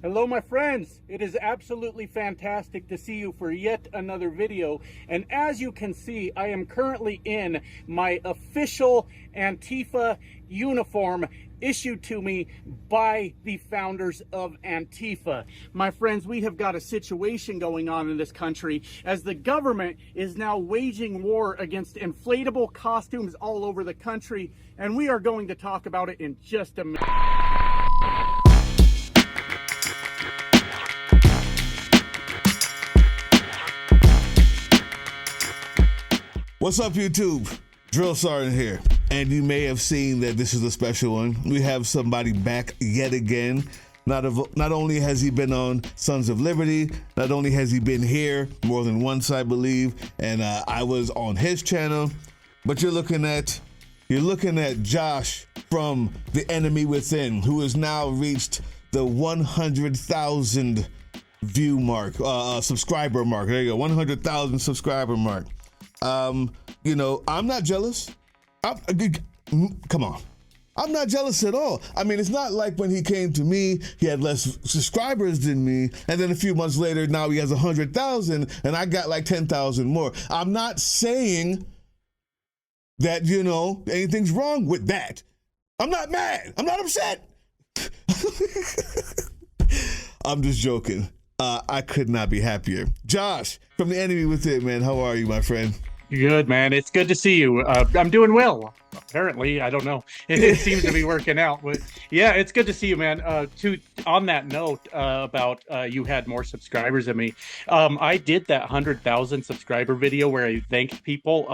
Hello, my friends. It is absolutely fantastic to see you for yet another video. And as you can see, I am currently in my official Antifa uniform issued to me by the founders of Antifa. My friends, we have got a situation going on in this country as the government is now waging war against inflatable costumes all over the country. And we are going to talk about it in just a minute. What's up, YouTube? Drill Sergeant here. And you may have seen that this is a special one. We have somebody back yet again. Not only has he been on Sons of Liberty, not only has he been here more than once, I believe, and I was on his channel, but you're looking at Josh from The Enemy Within, who has now reached the 100,000 view mark, subscriber mark. There you go, 100,000 subscriber mark. You know, I'm not jealous. Come on. I'm not jealous at all. I mean, it's not like when he came to me, he had less subscribers than me, and then a few months later, now he has 100,000, and I got like 10,000 more. I'm not saying that, you know, anything's wrong with that. I'm not mad. I'm not upset. I'm just joking. I could not be happier. Josh, from The Enemy Within, man, how are you, my friend? Good, man. It's good to see you. I'm doing well. Apparently, I don't know. It seems to be working out. But yeah, it's good to see you, man. On that note about you had more subscribers than me. I did that 100,000 subscriber video where I thanked people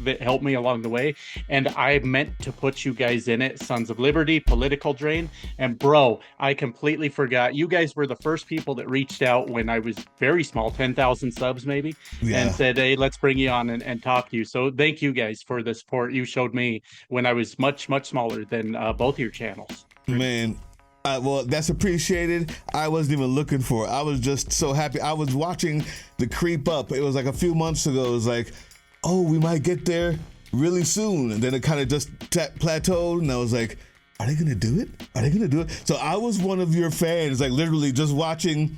that helped me along the way, and I meant to put you guys in it. Sons of Liberty, Political Drain, and bro, I completely forgot. You guys were the first people that reached out when I was very small, 10,000 subs maybe, and said, "Hey, let's bring you on and talk to you." So thank you guys for the support you showed me when I was much smaller than both your channels. Man, well, that's appreciated. I wasn't even looking for it. I was just so happy. I was watching the creep up. It was like a few months ago. It was like, oh, we might get there really soon. And then it kind of just plateaued. And I was like, are they going to do it? Are they going to do it? So I was one of your fans, like literally just watching,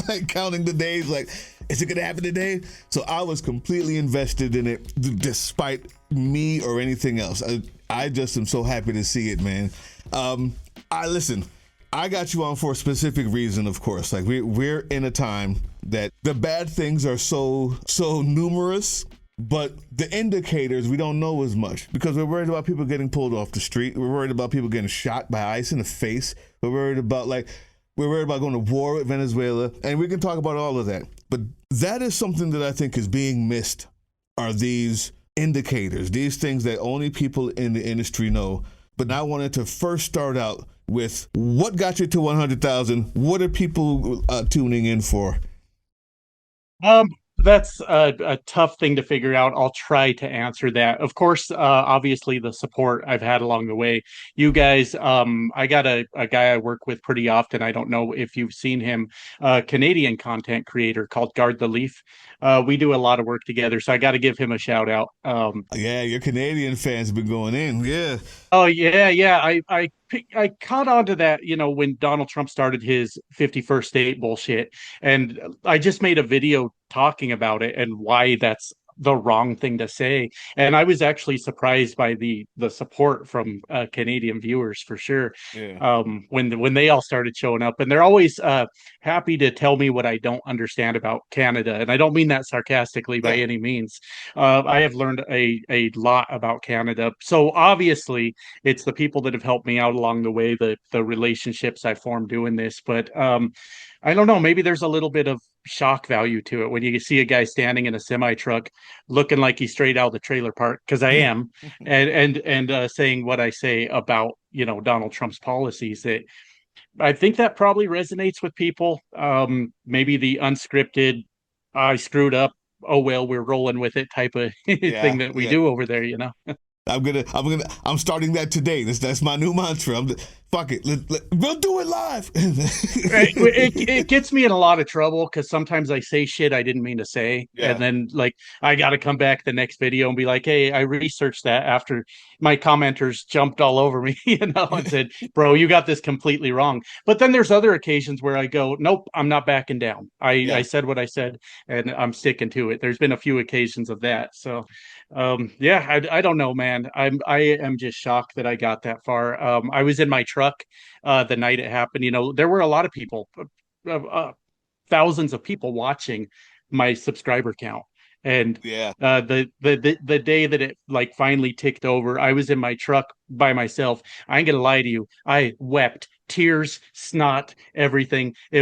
like counting the days, like, is it going to happen today? So I was completely invested in it despite me or anything else. I just am so happy to see it, man. Listen, I got you on for a specific reason, of course. Like we're in a time that the bad things are so numerous, but the indicators we don't know as much because we're worried about people getting pulled off the street. We're worried about people getting shot by ICE in the face. We're worried about going to war with Venezuela, and we can talk about all of that. But that is something that I think is being missed, are these indicators, these things that only people in the industry know. But I wanted to first start out with what got you to 100,000? What are people tuning in for? That's a tough thing to figure out. I'll try to answer that. Of course, obviously the support I've had along the way. You guys, I got a guy I work with pretty often. I don't know if you've seen him, a Canadian content creator called Guard the Leaf. We do a lot of work together, so I got to give him a shout out. Yeah, your Canadian fans have been going in. Yeah. Oh yeah. I caught on to that, you know, when Donald Trump started his 51st state bullshit, and I just made a video talking about it and why that's the wrong thing to say. And I was actually surprised by the support from Canadian viewers for sure. Yeah. When they all started showing up, and they're always happy to tell me what I don't understand about Canada, and I don't mean that sarcastically by any means. I have learned a lot about Canada, so obviously it's the people that have helped me out along the way, the relationships I formed doing this. But I don't know, maybe there's a little bit of shock value to it when you see a guy standing in a semi truck looking like he's straight out of the trailer park, because I am, and saying what I say about, you know, Donald Trump's policies. That I think that probably resonates with people. Maybe the unscripted, I screwed up, oh well, we're rolling with it type of thing that we do over there, you know. I'm starting that today. That's my new mantra. fuck it, we'll do it live. It gets me in a lot of trouble because sometimes I say shit I didn't mean to say, and Yeah, then like I got to come back the next video and be like, "Hey, I researched that after my commenters jumped all over me, and said, bro, you got this completely wrong." But then there's other occasions where I go, "Nope, I'm not backing down. I yeah. said what I said, and I'm sticking to it." There's been a few occasions of that, so yeah, I don't know, man. I am just shocked that I got that far. I was in my truck the night it happened. There were a lot of people, thousands of people watching my subscriber count. And Yeah. the day that it like finally ticked over, I was in my truck by myself. I ain't gonna lie to you. I wept, tears, snot, everything. I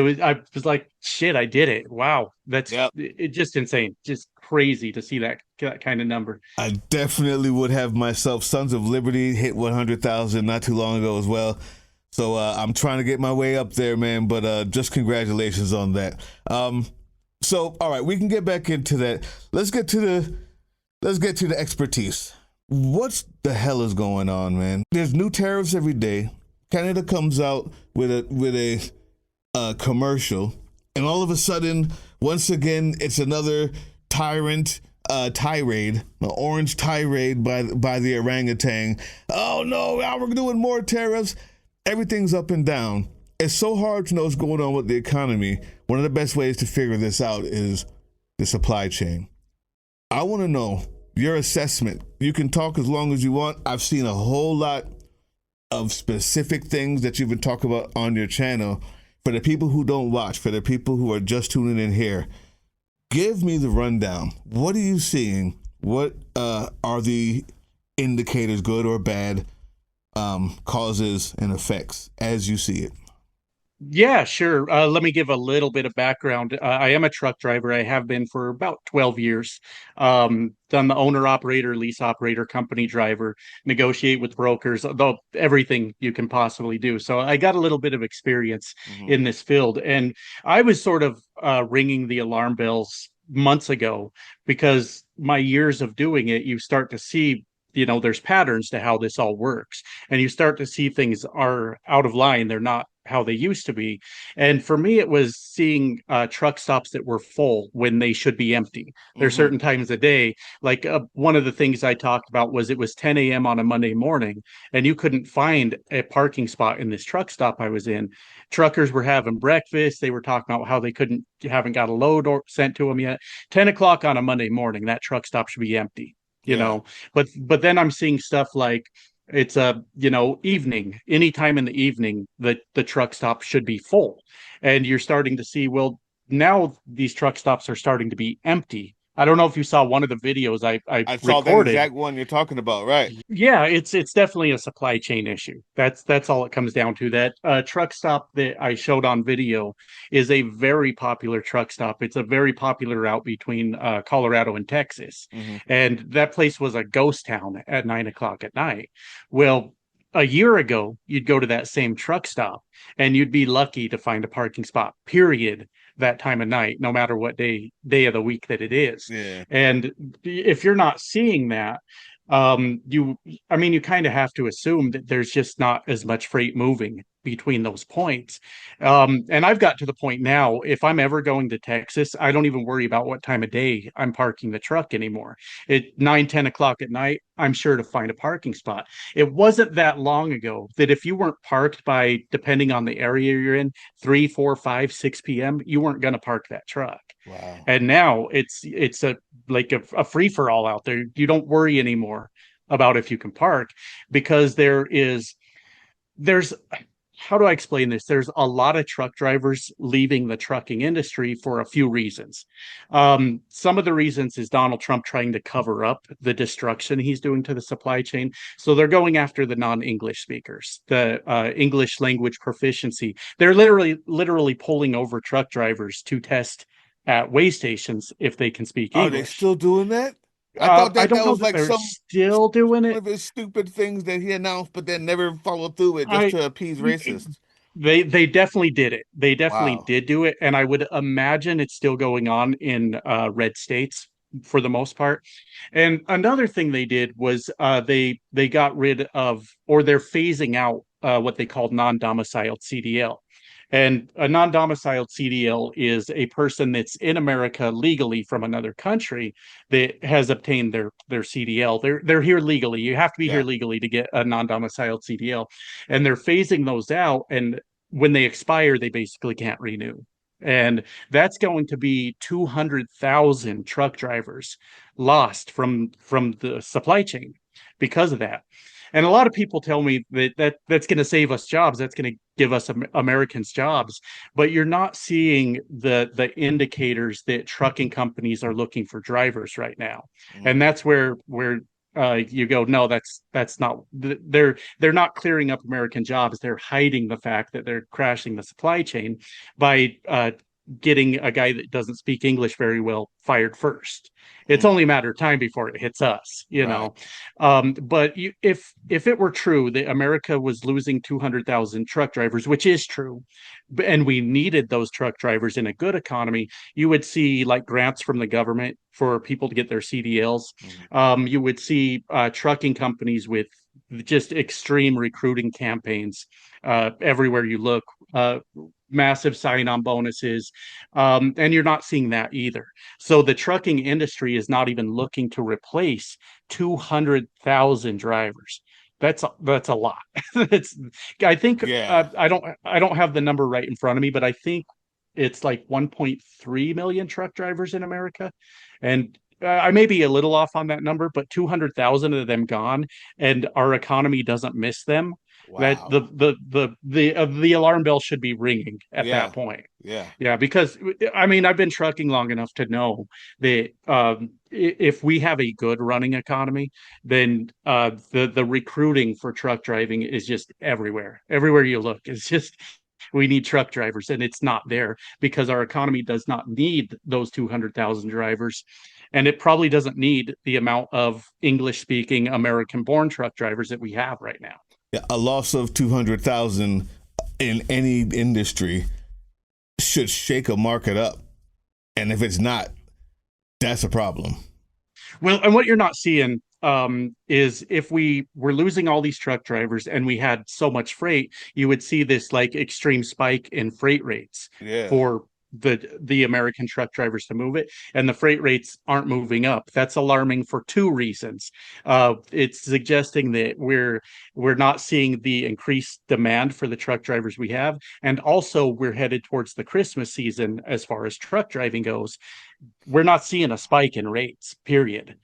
was like, shit, I did it. Wow. That's Yep. it, just insane. Just crazy to see that kind of number. I definitely would have myself. Sons of Liberty hit 100,000 not too long ago as well. So I'm trying to get my way up there, man. But just congratulations on that. So all right, we can get back into that. Let's get to the expertise. What the hell is going on, man? There's new tariffs every day. Canada comes out with a commercial, and all of a sudden, once again, it's another tirade, an orange tirade by the orangutan. Oh no, now we're doing more tariffs. Everything's up and down. It's so hard to know what's going on with the economy. One of the best ways to figure this out is the supply chain. I want to know your assessment. You can talk as long as you want. I've seen a whole lot of specific things that you've been talking about on your channel. For the people who don't watch, for the people who are just tuning in here, give me the rundown. What are you seeing? What are the indicators, good or bad, causes and effects as you see it? Yeah, sure. Let me give a little bit of background. I am a truck driver. I have been for about 12 years. Done the owner operator, lease operator, company driver, negotiate with brokers, though everything you can possibly do. So I got a little bit of experience Mm-hmm. in this field. And I was sort of ringing the alarm bells months ago because my years of doing it, you start to see there's patterns to how this all works, and you start to see things are out of line. They're not how they used to be. And for me, it was seeing truck stops that were full when they should be empty. There's Mm-hmm. certain times a day, like one of the things I talked about was it was 10 a.m. on a Monday morning, and you couldn't find a parking spot in this truck stop I was in. Truckers were having breakfast. They were talking about how they haven't got a load sent to them yet. 10 o'clock on a Monday morning, that truck stop should be empty. you Yeah. know but then I'm seeing stuff like it's a evening, anytime in the evening, the truck stop should be full, and you're starting to see, well, now these truck stops are starting to be empty. I don't know if you saw one of the videos I I saw that recorded. exact one you're talking about, right? Yeah, it's definitely a supply chain issue. That's all it comes down to. That truck stop that I showed on video is a very popular truck stop. It's a very popular route between Colorado and Texas, Mm-hmm. and that place was a ghost town at 9 o'clock at night. Well, a year ago, you'd go to that same truck stop, and you'd be lucky to find a parking spot. Period. That time of night, no matter what day of the week that it is. Yeah. And if you're not seeing that, you I mean, you kind of have to assume that there's just not as much freight moving between those points. And I've got to the point now, if I'm ever going to Texas, I don't even worry about what time of day I'm parking the truck anymore. At 9, 10 o'clock at night, I'm sure to find a parking spot. It wasn't that long ago that if you weren't parked by, depending on the area you're in, 3, 4, 5, 6 p.m., you weren't going to park that truck. Wow. And now it's a like a free for all out there. You don't worry anymore about if you can park, because there's how do I explain this? There's a lot of truck drivers leaving the trucking industry for a few reasons. Some of the reasons is Donald Trump trying to cover up the destruction he's doing to the supply chain. So they're going after the non-English speakers, the English language proficiency. They're literally pulling over truck drivers to test at way stations if they can speak Are they English. still doing that? I thought I that don't that know was that like they're some still doing one it. of his stupid things that he announced, but then never followed through with just I to appease racists. They definitely did it. They definitely Wow. did do it, and I would imagine it's still going on in red states for the most part. And another thing they did was they got rid of, or they're phasing out what they called non-domiciled CDL. And a non-domiciled CDL is a person that's in America legally from another country that has obtained their CDL. They're here legally. You have to be here Yeah. legally to get a non-domiciled CDL, and they're phasing those out. And when they expire, they basically can't renew. And that's going to be 200,000 truck drivers lost from the supply chain because of that. And a lot of people tell me that's going to save us jobs. That's going to give us Americans jobs. But you're not seeing the indicators that trucking companies are looking for drivers right now. And Mm. that's where you go, no, that's not. They're not clearing up American jobs. They're hiding the fact that they're crashing the supply chain by getting a guy that doesn't speak English very well fired first. It's Mm. only a matter of time before it hits us, you Right. know. But if it were true that America was losing 200,000 truck drivers, which is true, and we needed those truck drivers in a good economy, you would see like grants from the government for people to get their CDLs. Mhm. You would see trucking companies with just extreme recruiting campaigns everywhere you look. Massive sign-on bonuses, and you're not seeing that either. So the trucking industry is not even looking to replace 200,000 drivers. That's a lot. It's I think Yeah. I don't have the number right in front of me, but I think it's like 1.3 million truck drivers in America, and I may be a little off on that number, but 200,000 of them gone, and our economy doesn't miss them. That Wow. the alarm bell should be ringing at that Yeah. point. Yeah. Yeah, because I mean, I've been trucking long enough to know that if we have a good running economy, then the recruiting for truck driving is just everywhere. Everywhere you look, it's just we need truck drivers, and it's not there because our economy does not need those 200,000 drivers, and it probably doesn't need the amount of English speaking American born truck drivers that we have right now. Yeah. A loss of 200,000 in any industry should shake a market up. And if it's not, that's a problem. Well, and what you're not seeing is if we were losing all these truck drivers and we had so much freight, you would see this like extreme spike in freight rates Yeah. for the American truck drivers to move it, and the freight rates aren't moving up. That's alarming for two reasons. It's suggesting that we're not seeing the increased demand for the truck drivers we have, and also we're headed towards the Christmas season as far as truck driving goes. We're not seeing a spike in rates, period.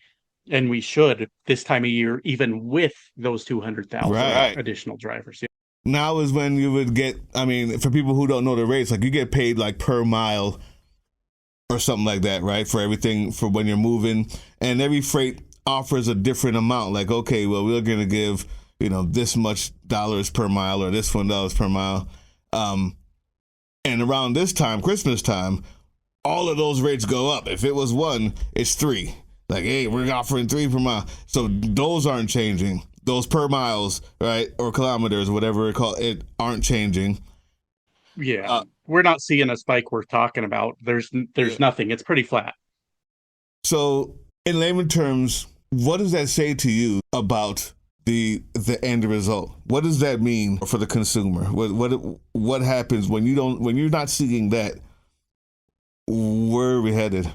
And we should this time of year, even with those 200,000 Right. additional drivers. Yeah. Now is when you would get, I mean, for people who don't know the rates, like you get paid like per mile or something like that, right? For everything, for when you're moving. And every freight offers a different amount. Like, okay, well, we're going to give, this much dollars per mile or this $1 per mile. And around this time, Christmas time, all of those rates go up. If it was one, it's three. Like, hey, we're offering 3 per mile. So those aren't changing. Those per miles, right, or kilometers, whatever it aren't changing. Yeah. Uh, We're not seeing a spike we're talking about. yeah. There's nothing. It's pretty flat. So, in layman terms, what does that say to you about the end result? What does that mean for the consumer? What happens when you're not seeing that? Where are we headed?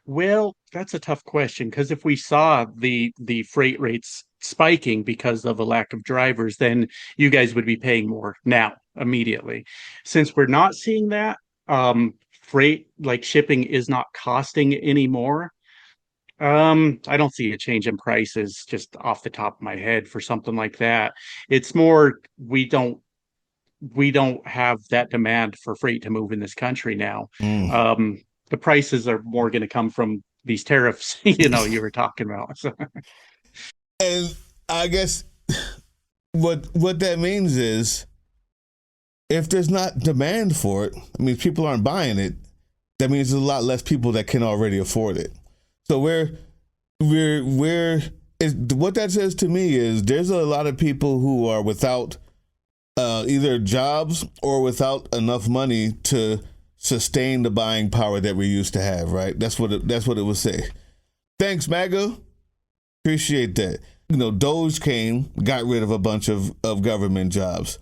Well, that's a tough question because if we saw the freight rates spiking because of a lack of drivers, then you guys would be paying more now immediately. Since we're not seeing that, freight like shipping is not costing anymore. I don't see a change in prices just off the top of my head for something like that. It's more we don't have that demand for freight to move in this country now. Mm. The prices are more going to come from these tariffs, you were talking about. So, And I guess what that means is if there's not demand for it, I mean, people aren't buying it. That means there's a lot less people that can already afford it. So what that says to me is there's a lot of people who are without either jobs or without enough money to sustain the buying power that we used to have, right? That's what it would say. Thanks, MAGA. Appreciate that. Doge came, got rid of a bunch of government jobs.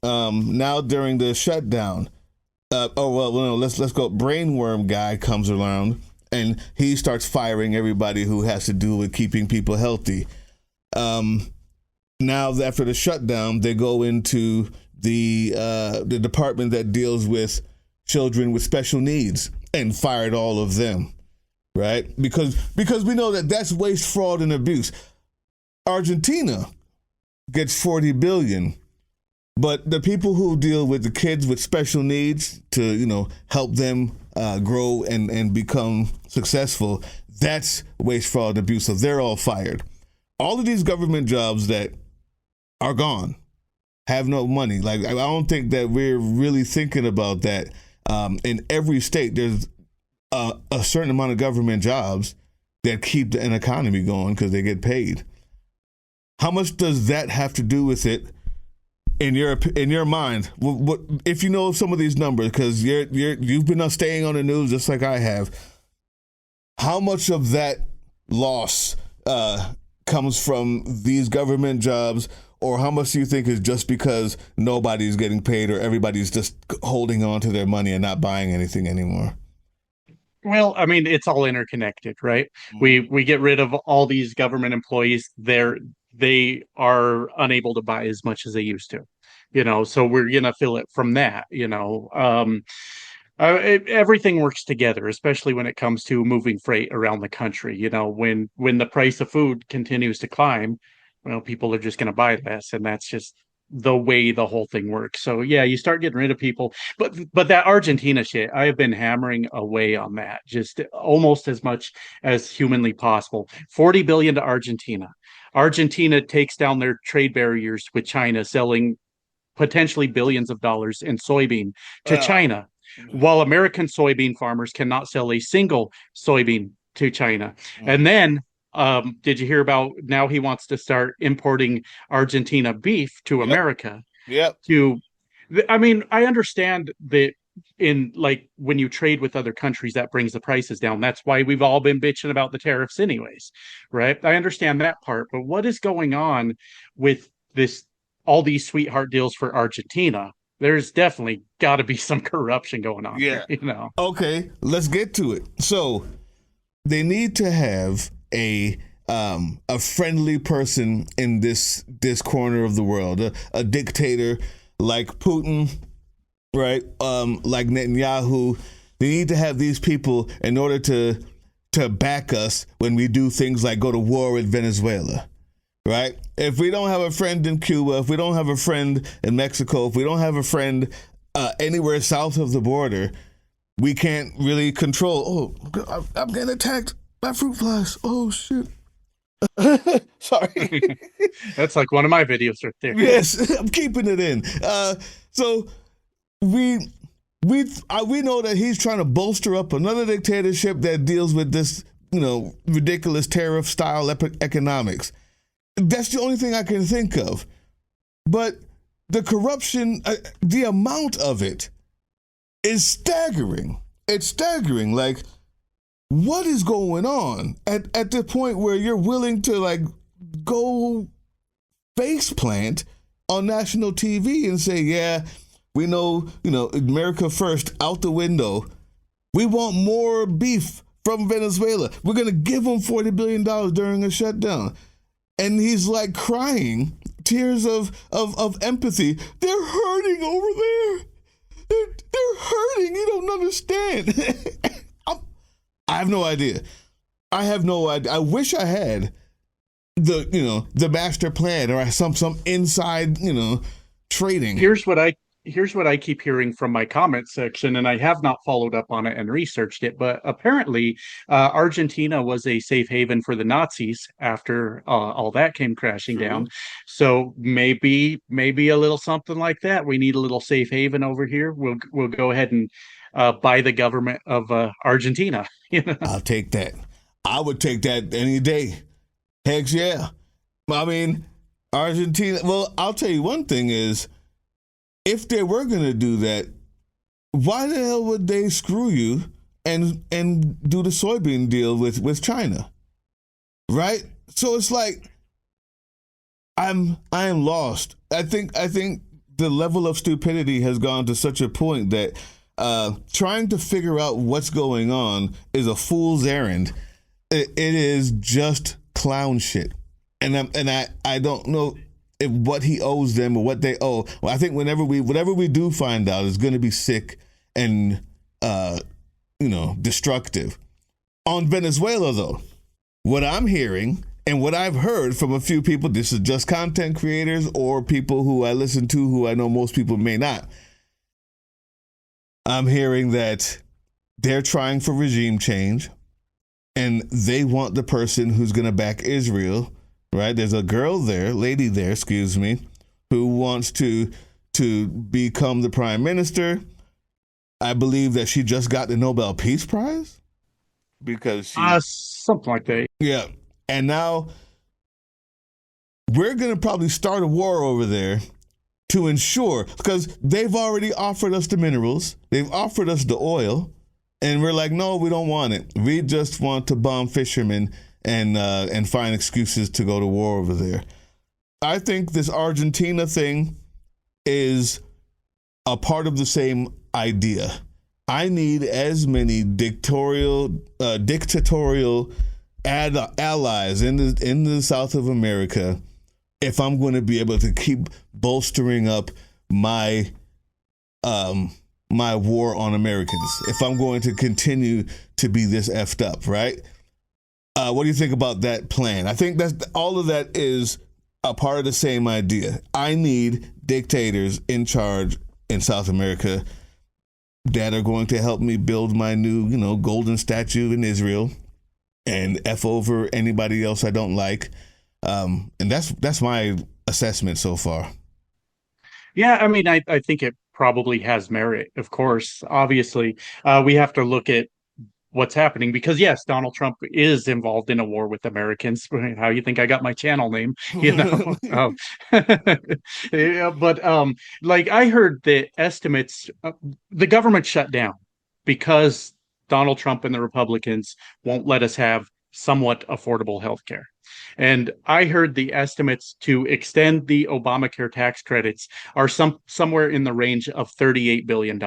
Now during the shutdown, let's go. Brainworm guy comes around and he starts firing everybody who has to do with keeping people healthy. Now after the shutdown, they go into the department that deals with children with special needs and fired all of them, right? Because we know that that's waste, fraud, and abuse. Argentina gets 40 billion, but the people who deal with the kids with special needs to help them grow and become successful, that's waste, fraud, and abuse. So they're all fired. All of these government jobs that are gone have no money. Like, I don't think that we're really thinking about that. In every state, there's a certain amount of government jobs that keep an economy going because they get paid. How much does that have to do with it in your mind? What if you know some of these numbers, because you've been staying on the news just like I have? How much of that loss comes from these government jobs, or how much do you think is just because nobody's getting paid or everybody's just holding on to their money and not buying anything anymore? Well, I mean, it's all interconnected, right? We get rid of all these government employees. They are unable to buy as much as they used to, so we're gonna feel it from that. Everything works together, especially when it comes to moving freight around the country. When the price of food continues to climb, people are just going to buy less, and that's just the way the whole thing works. So yeah, you start getting rid of people, but that Argentina shit, I have been hammering away on that just almost as much as humanly possible. 40 billion to Argentina. Argentina takes down their trade barriers with China, selling potentially billions of dollars in soybean to China, while American soybean farmers cannot sell a single soybean to China. And then, did you hear about now he wants to start importing Argentina beef to America? Yep. I mean, I understand that in like when you trade with other countries, that brings the prices down. That's why we've all been bitching about the tariffs anyways, right? I understand that part, but what is going on with all these sweetheart deals for Argentina? There's definitely got to be some corruption going on here, Okay, let's get to it. So they need to have a friendly person in this corner of the world, a dictator like Putin, right? Like Netanyahu. They need to have these people in order to back us when we do things like go to war with Venezuela, right? If we don't have a friend in Cuba, if we don't have a friend in Mexico, if we don't have a friend anywhere south of the border, we can't really control. Oh, I'm getting attacked by fruit flies. Oh, shit. Sorry. That's like one of my videos right there. Yes, I'm keeping it in. So we know that he's trying to bolster up another dictatorship that deals with this, ridiculous tariff style economics. That's the only thing I can think of. But the corruption, the amount of it is staggering. It's staggering. Like, what is going on at the point where you're willing to go face plant on national TV and say, yeah, we know, America first, out the window. We want more beef from Venezuela. We're going to give them $40 billion during a shutdown. And he's like crying, tears of empathy. They're hurting over there. They're hurting. You don't understand. I have no idea. I wish I had the master plan or some inside, trading. Here's what I keep hearing from my comment section, and I have not followed up on it and researched it, but apparently Argentina was a safe haven for the Nazis after all that came crashing down. So maybe a little something like that. We need a little safe haven over here. We'll go ahead and buy the government of Argentina. I'll take that. I would take that any day. Heck yeah. I mean, Argentina. Well, I'll tell you one thing is, if they were going to do that, why the hell would they screw you and do the soybean deal with China, right? So it's like I am lost. I think the level of stupidity has gone to such a point that trying to figure out what's going on is a fool's errand. It is just clown shit, and I don't know if what he owes them or what they owe. Well, I think whatever we do find out is going to be sick and destructive. On Venezuela, though, what I'm hearing and what I've heard from a few people, this is just content creators or people who I listen to who I know most people may not. I'm hearing that they're trying for regime change and they want the person who's going to back Israel, right? There's a lady there, who wants to become the prime minister. I believe that she just got the Nobel Peace Prize because something like that. Yeah. And now we're going to probably start a war over there to ensure, because they've already offered us the minerals, they've offered us the oil, and we're like, no, we don't want it. We just want to bomb fishermen and find excuses to go to war over there. I think this Argentina thing is a part of the same idea. I need as many dictatorial allies in the South of America if I'm going to be able to keep bolstering up my war on Americans, if I'm going to continue to be this effed up, right? What do you think about that plan? I think that's all of that is a part of the same idea. I need dictators in charge in South America that are going to help me build my new, golden statue in Israel and F over anybody else I don't like. And that's my assessment so far. Yeah, I mean, I think it probably has merit, of course. Obviously, we have to look at what's happening because, yes, Donald Trump is involved in a war with Americans. How you think I got my channel name? Yeah, but like I heard the estimates, the government shut down because Donald Trump and the Republicans won't let us have somewhat affordable health care. And I heard the estimates to extend the Obamacare tax credits are somewhere in the range of $38 billion.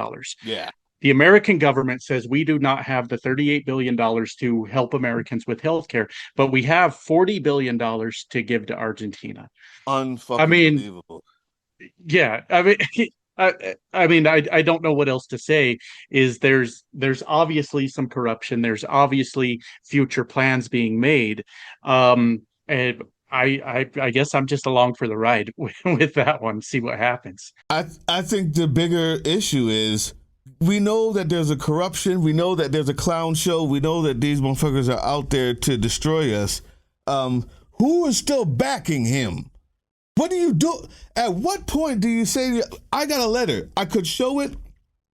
Yeah. The American government says we do not have the $38 billion to help Americans with health care, but we have $40 billion to give to Argentina. I mean, Unbelievable. Yeah, I mean, I don't know what else to say. Is there's obviously some corruption. There's obviously future plans being made. And I guess I'm just along for the ride with that one. See what happens. I think the bigger issue is we know that there's a corruption. We know that there's a clown show. We know that these motherfuckers are out there to destroy us. Who is still backing him? What do you do? At what point do you say, I got a letter, I could show it?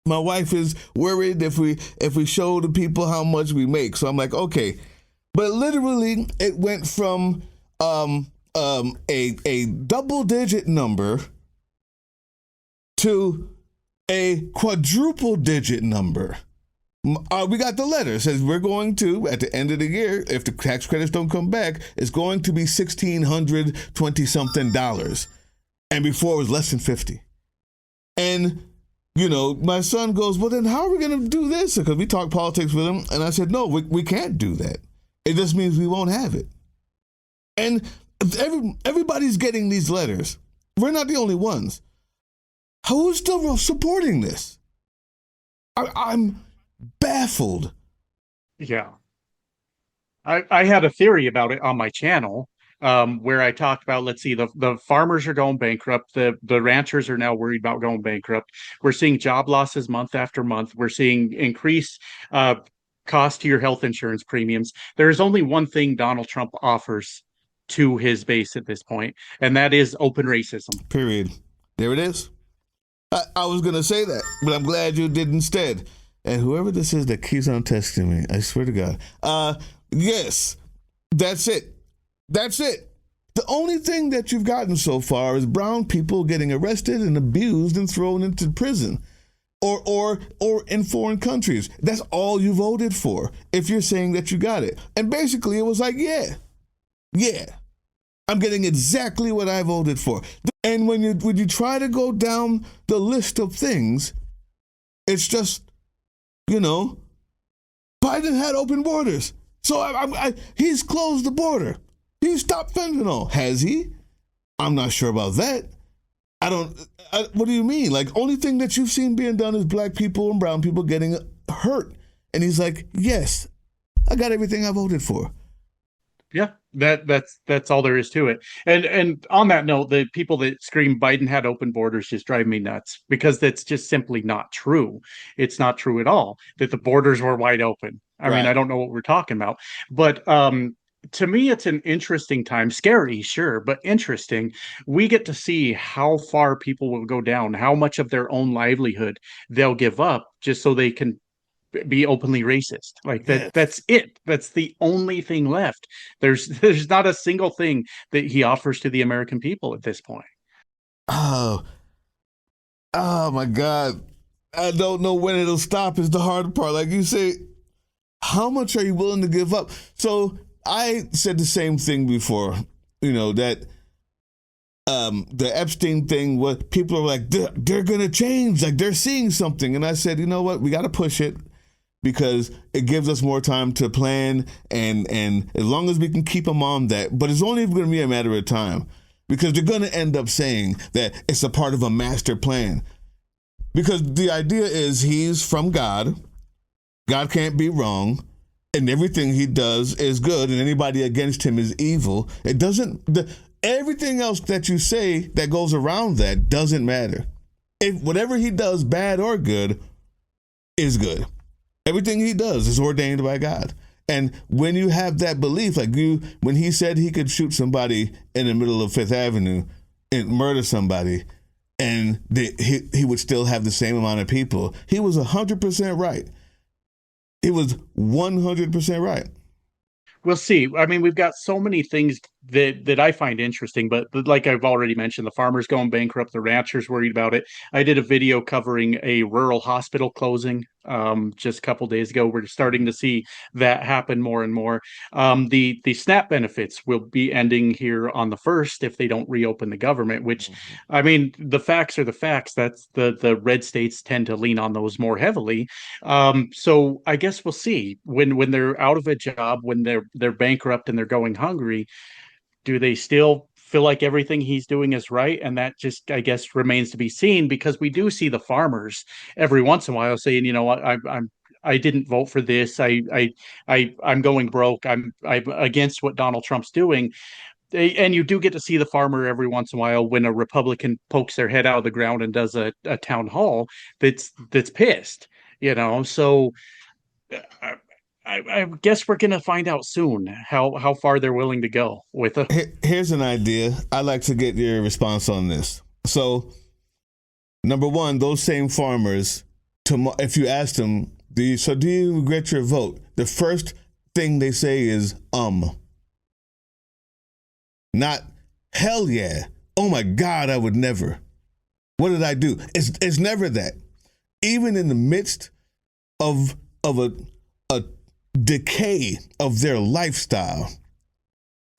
My wife is worried if we show the people how much we make. So I'm like, okay. But literally it went from a double-digit number to a quadruple-digit number. We got the letter. It says we're going to, at the end of the year, if the tax credits don't come back, it's going to be $1,620-something. And before it was less than 50. And, my son goes, well, then how are we going to do this? Because we talked politics with him. And I said, no, we can't do that. It just means we won't have it. And everybody's getting these letters. We're not the only ones. Who's still supporting this? I'm baffled. Yeah. I had a theory about it on my channel where I talked about, let's see, the farmers are going bankrupt. The ranchers are now worried about going bankrupt. We're seeing job losses month after month. We're seeing increased cost to your health insurance premiums. There is only one thing Donald Trump offers to his base at this point, and that is open racism. Period. There it is. I was going to say that, but I'm glad you did instead. And whoever this is that keeps on texting me, I swear to God. Yes, that's it. That's it. The only thing that you've gotten so far is brown people getting arrested and abused and thrown into prison. or in foreign countries. That's all you voted for if you're saying that you got it. And basically it was like, yeah, I'm getting exactly what I voted for. And when you try to go down the list of things, it's just, Biden had open borders. So he's closed the border. He stopped fentanyl. Has he? I'm not sure about that. What do you mean? Like, only thing that you've seen being done is black people and brown people getting hurt. And he's like, yes, I got everything I voted for. Yeah, that's all there is to it. And on that note, the people that scream Biden had open borders just drive me nuts, because that's just simply not true. It's not true at all that the borders were wide open. I mean, I don't know what we're talking about, but to me, it's an interesting time. Scary, sure, but interesting. We get to see how far people will go down, how much of their own livelihood they'll give up just so they can be openly racist. Like that. Yes. That's it. That's the only thing left. There's not a single thing that he offers to the American people at this point. Oh my God. I don't know when it'll stop is the hard part. Like you say, how much are you willing to give up? So I said the same thing before, that the Epstein thing, what people are like, they're going to change, like they're seeing something. And I said, you know what, we got to push it because it gives us more time to plan. And as long as we can keep them on that, but it's only going to be a matter of time, because they're going to end up saying that it's a part of a master plan. Because the idea is he's from God. God can't be wrong. And everything he does is good, and anybody against him is evil. It doesn't, everything else that you say that goes around that doesn't matter. If whatever he does, bad or good, is good. Everything he does is ordained by God. And when you have that belief, like when he said he could shoot somebody in the middle of Fifth Avenue and murder somebody, and he would still have the same amount of people, he was 100% right. He was 100% right. We'll see. I mean, we've got so many things that I find interesting, but like I've already mentioned, the farmers going bankrupt, the ranchers worried about it. I did a video covering a rural hospital closing just a couple days ago. We're starting to see that happen more and more. The SNAP benefits will be ending here on the 1st if they don't reopen the government, which, I mean, the facts are the facts. That's the red states tend to lean on those more heavily. So I guess we'll see when they're out of a job, when they're bankrupt and they're going hungry. Do they still feel like everything he's doing is right? And that just, I guess, remains to be seen, because we do see the farmers every once in a while saying, I didn't vote for this. I'm going broke. I'm against what Donald Trump's doing. And you do get to see the farmer every once in a while when a Republican pokes their head out of the ground and does a town hall that's pissed, So I guess we're going to find out soon how far they're willing to go with it. Here's an idea. I'd like to get your response on this. So, number one, those same farmers, if you ask them, do you regret your vote? The first thing they say is, not hell yeah. Oh my God, I would never. What did I do? It's never that. Even in the midst of a decay of their lifestyle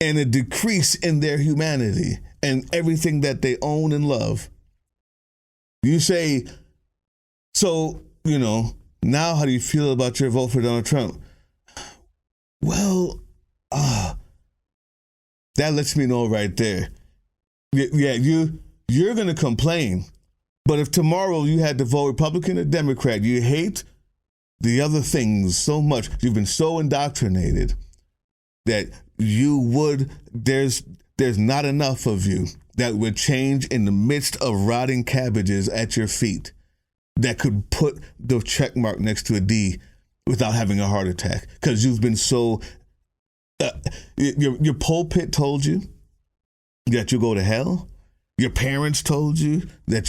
and a decrease in their humanity and everything that they own and love, you say, so, now how do you feel about your vote for Donald Trump? Well, that lets me know right there. Yeah, you're going to complain. But if tomorrow you had to vote Republican or Democrat, you hate the other things so much, you've been so indoctrinated that there's not enough of you that would change in the midst of rotting cabbages at your feet that could put the check mark next to a D without having a heart attack, because you've been so your pulpit told you that you go to hell. Your parents told you that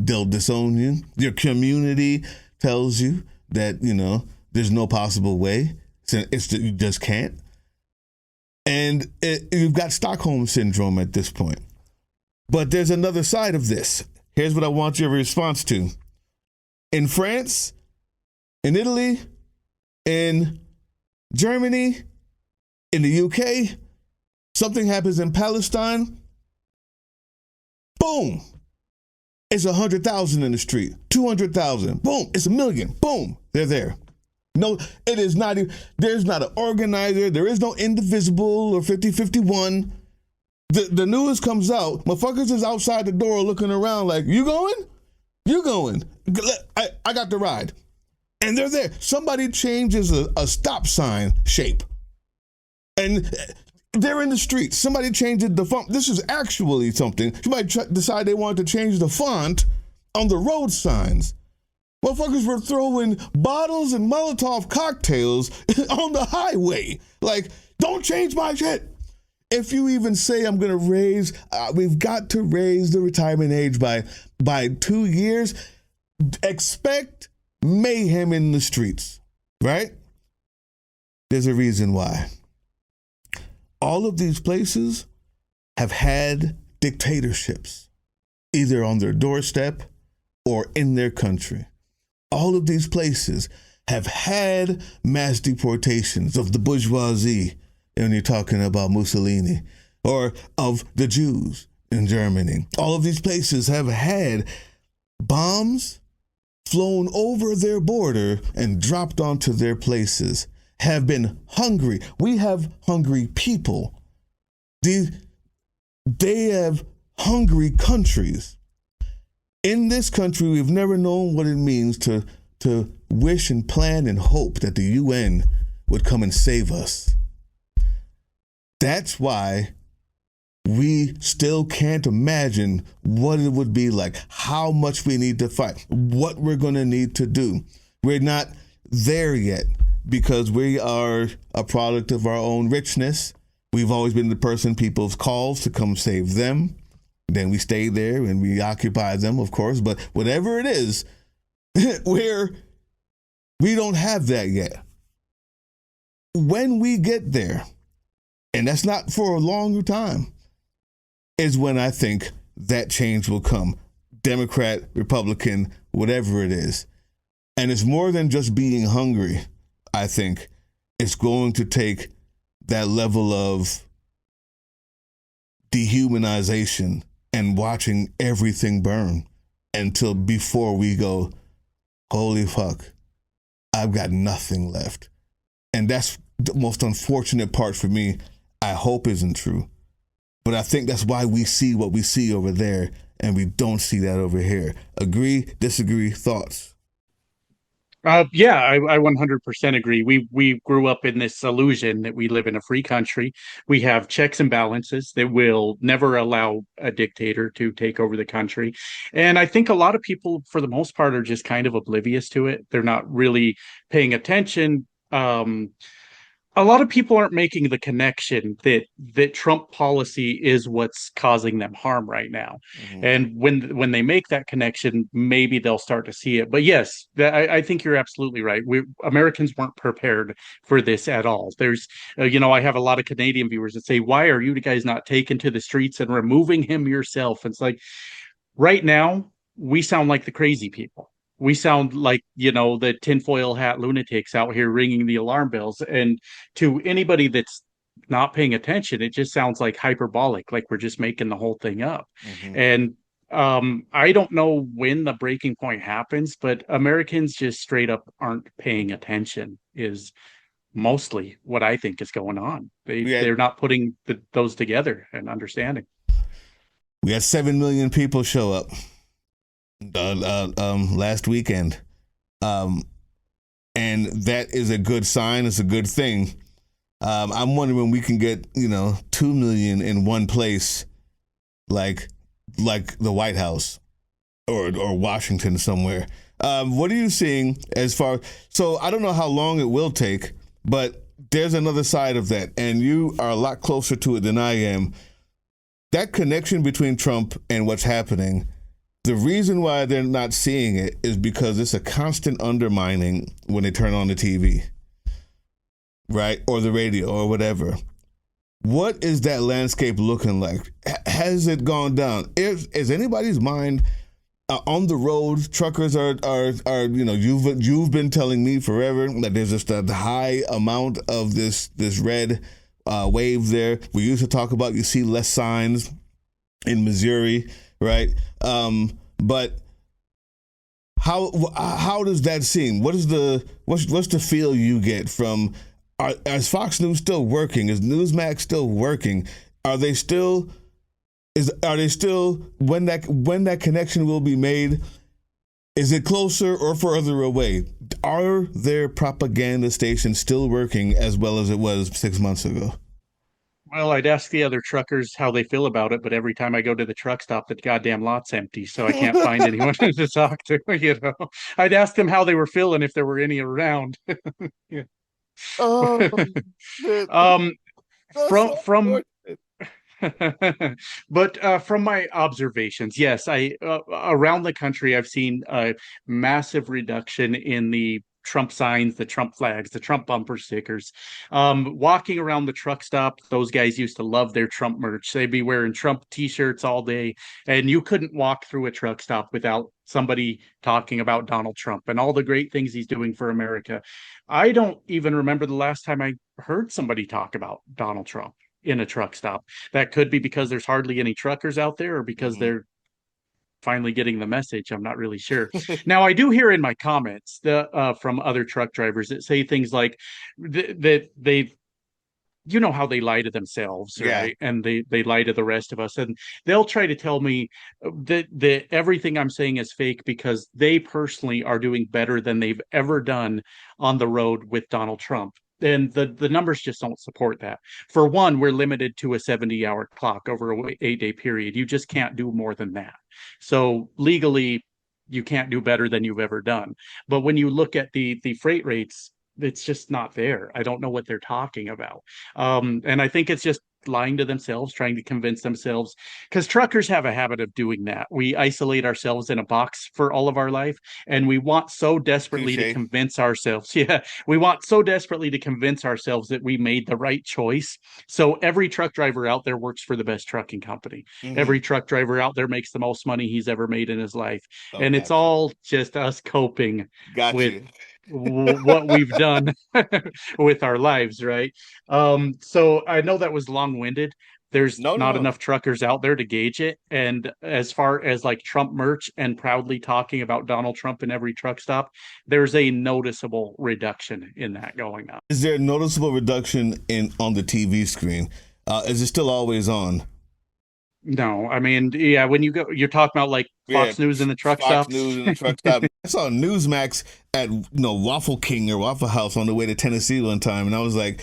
they'll disown you. Your community tells you that, there's no possible way. You just can't. And you've got Stockholm syndrome at this point. But there's another side of this. Here's what I want your response to. in France, in Italy, in Germany, in the UK, something happens in Palestine, boom, it's 100,000 in the street, 200,000, boom, it's 1 million, boom, they're there. No, it is not, there's not an organizer, there is no indivisible or 50-51. The news comes out, motherfuckers is outside the door looking around like, you going? You going? I got the ride. And they're there. Somebody changes a stop sign shape. And they're in the street. Somebody changes the font. This is actually something. Somebody decide they want to change the font on the road signs. Motherfuckers were throwing bottles and Molotov cocktails on the highway. Like, don't change my shit. If you even say I'm going to raise, we've got to raise the retirement age by 2 years, expect mayhem in the streets, right? There's a reason why. All of these places have had dictatorships, either on their doorstep or in their country. All of these places have had mass deportations of the bourgeoisie, when you're talking about Mussolini, or of the Jews in Germany. All of these places have had bombs flown over their border and dropped onto their places, have been hungry. We have hungry people. They have hungry countries. In this country, we've never known what it means to wish and plan and hope that the UN would come and save us. That's why we still can't imagine what it would be like, how much we need to fight, what we're going to need to do. We're not there yet because we are a product of our own richness. We've always been the person people's calls to come save them. Then we stay there and we occupy them, of course. But whatever it is, we don't have that yet. When we get there, and that's not for a longer time, is when I think that change will come. Democrat, Republican, whatever it is. And it's more than just being hungry, I think. It's going to take that level of dehumanization and watching everything burn until before we go, holy fuck, I've got nothing left. And that's the most unfortunate part for me. I hope isn't true. But I think that's why we see what we see over there and we don't see that over here. Agree, disagree, thoughts? Yeah, I 100% agree. We grew up in this illusion that we live in a free country. We have checks and balances that will never allow a dictator to take over the country. And I think a lot of people, for the most part, are just kind of oblivious to it. They're not really paying attention. A lot of people aren't making the connection that Trump policy is what's causing them harm right now. Mm-hmm. And when they make that connection, maybe they'll start to see it. But yes, I think you're absolutely right. Americans weren't prepared for this at all. There's, I have a lot of Canadian viewers that say, why are you guys not taking to the streets and removing him yourself? And it's like, right now, we sound like the crazy people. We sound like, the tinfoil hat lunatics out here ringing the alarm bells. And to anybody that's not paying attention, it just sounds like hyperbolic, like we're just making the whole thing up. Mm-hmm. And I don't know when the breaking point happens, but Americans just straight up aren't paying attention is mostly what I think is going on. They're not putting those together and understanding. We had 7 million people show up last weekend, and that is a good sign. It's a good thing. I'm wondering when we can get 2 million in one place, like the White House or Washington somewhere. What are you seeing as far? So I don't know how long it will take, but there's another side of that, and you are a lot closer to it than I am. That connection between Trump and what's happening. The reason why they're not seeing it is because it's a constant undermining when they turn on the TV, right? Or the radio or whatever. What is that landscape looking like? Has it gone down? Is anybody's mind on the road, truckers are you've been telling me forever that there's just a high amount of this red wave there. We used to talk about you see less signs in Missouri, right? But how does that seem? What's the feel you get from? Is Fox News still working? Is Newsmax still working? Are they still when that connection will be made? Is it closer or further away? Are their propaganda stations still working as well as it was 6 months ago? Well, I'd ask the other truckers how they feel about it, but every time I go to the truck stop, the goddamn lot's empty, so I can't find anyone to talk to. I'd ask them how they were feeling if there were any around. Yeah. Oh, man, um, that's from so from unfortunate. but from my observations, yes, I around the country, I've seen a massive reduction in the Trump signs, the Trump flags, the Trump bumper stickers. Walking around the truck stop, those guys used to love their Trump merch. They'd be wearing Trump t-shirts all day, and you couldn't walk through a truck stop without somebody talking about Donald Trump and all the great things he's doing for America. I don't even remember the last time I heard somebody talk about Donald Trump in a truck stop. That could be because there's hardly any truckers out there or because Mhm. they're finally getting the message. I'm not really sure. Now, I do hear in my comments from other truck drivers that say things like that they how they lie to themselves, Yeah. right? And they lie to the rest of us, and they'll try to tell me that everything I'm saying is fake because they personally are doing better than they've ever done on the road with Donald Trump. And the numbers just don't support that. For one, we're limited to a 70-hour clock over a 8-day period. You just can't do more than that. So legally, you can't do better than you've ever done. But when you look at the freight rates, it's just not there. I don't know what they're talking about. And I think it's just lying to themselves, trying to convince themselves, because truckers have a habit of doing that. We isolate ourselves in a box for all of our life, and we want so desperately to Touche. convince ourselves. Yeah, we want so desperately to convince ourselves that we made the right choice. So every truck driver out there works for the best trucking company. Hmm. Every truck driver out there makes the most money he's ever made in his life. Oh, And it's gotcha. all just us coping with Gotcha. what we've done with our lives, right? So I know that was long-winded. There's No, no, not no. enough truckers out there to gauge it. And as far as like Trump merch and proudly talking about Donald Trump in every truck stop, there's a noticeable reduction in that going on. Is there a noticeable reduction in on the TV screen? Is it still always on? No, I mean, yeah, when you're talking about like Yeah, Fox News in the truck Fox stops. News and the truck stop. I saw Newsmax at Waffle King or Waffle House on the way to Tennessee one time, and I was like,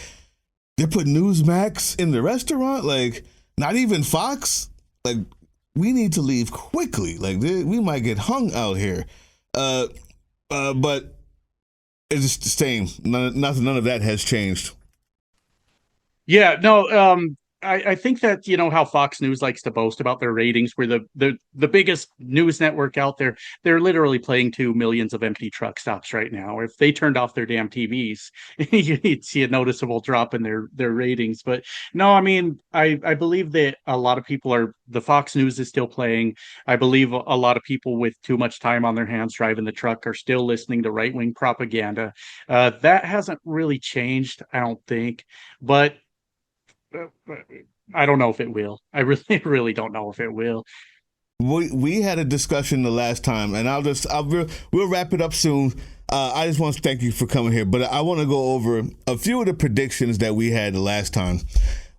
they're putting Newsmax in the restaurant? Like, not even Fox? Like, we need to leave quickly. Like, we might get hung out here. Uh, but it's just the same. None of that has changed. Yeah, no, I think that how Fox News likes to boast about their ratings. We're the biggest news network out there. They're literally playing to millions of empty truck stops right now. If they turned off their damn TVs, you'd see a noticeable drop in their ratings. But no, I mean, I believe that a lot of people are the Fox News is still playing. I believe a lot of people with too much time on their hands driving the truck are still listening to right-wing propaganda. That hasn't really changed, I don't think. But I don't know if it will. I really, really don't know if it will. We had a discussion the last time, and we'll wrap it up soon. I just want to thank you for coming here, but I want to go over a few of the predictions that we had the last time.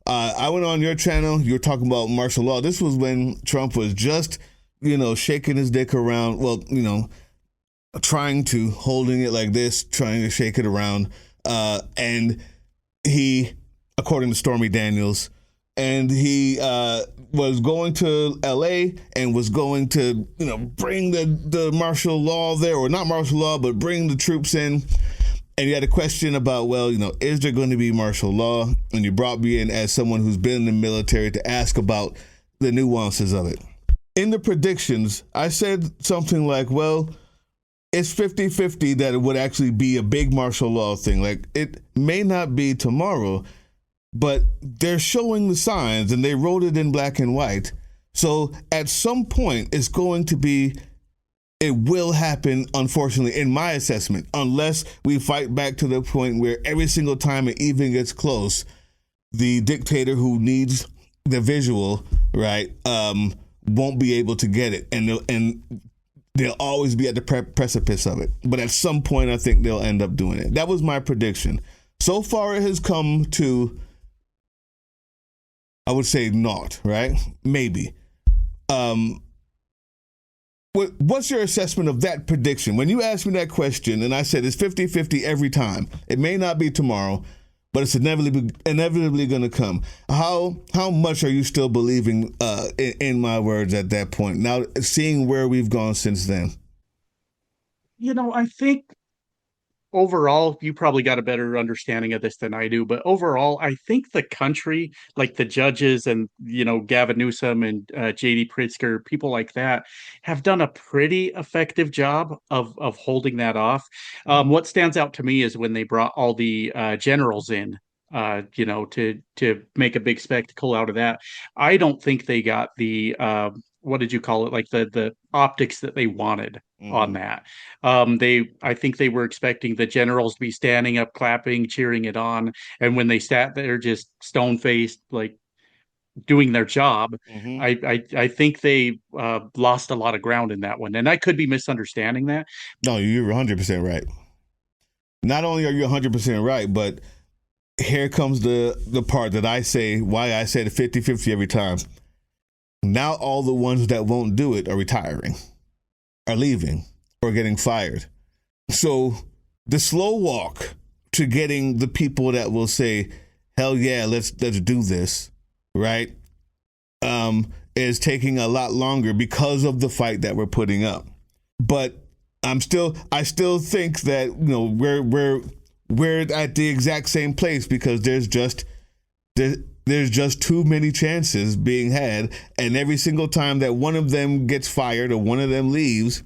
I went on your channel. You were talking about martial law. This was when Trump was just, shaking his dick around. Well, trying to holding it like this, trying to shake it around, and he, according to Stormy Daniels, and he was going to LA and was going to, bring the martial law there, or not martial law, but bring the troops in. And you had a question about, well, is there going to be martial law? And you brought me in as someone who's been in the military to ask about the nuances of it. In the predictions, I said something like, well, it's 50-50 that it would actually be a big martial law thing. Like, it may not be tomorrow, but they're showing the signs and they wrote it in black and white. So at some point, it's going to be it will happen, unfortunately, in my assessment, unless we fight back to the point where every single time it even gets close, the dictator who needs the visual, right, won't be able to get it, and they'll always be at the precipice of it. But at some point, I think they'll end up doing it. That was my prediction. So far, it has come to, I would say, naught, right? Maybe. What's your assessment of that prediction? When you asked me that question, and I said it's 50-50 every time. It may not be tomorrow, but it's inevitably going to come. How much are you still believing in my words at that point? Now, seeing where we've gone since then. I think overall, you probably got a better understanding of this than I do, but overall, I think the country, like the judges and, Gavin Newsom and JD Pritzker, people like that, have done a pretty effective job of holding that off. What stands out to me is when they brought all the generals in, to make a big spectacle out of that. I don't think they got the what did you call it? Like the optics that they wanted on that. I think they were expecting the generals to be standing up, clapping, cheering it on, and when they sat there just stone faced, like doing their job, I think they lost a lot of ground in that one, and I could be misunderstanding that. No, you're 100% right. Not only are you 100% right, but here comes the part that I say, why I said 50-50 every time. Now all the ones that won't do it are retiring, are leaving, or getting fired. So the slow walk to getting the people that will say, hell yeah, let's do this, right, is taking a lot longer because of the fight that we're putting up. But I still think that we're at the exact same place because there's just too many chances being had, and every single time that one of them gets fired or one of them leaves,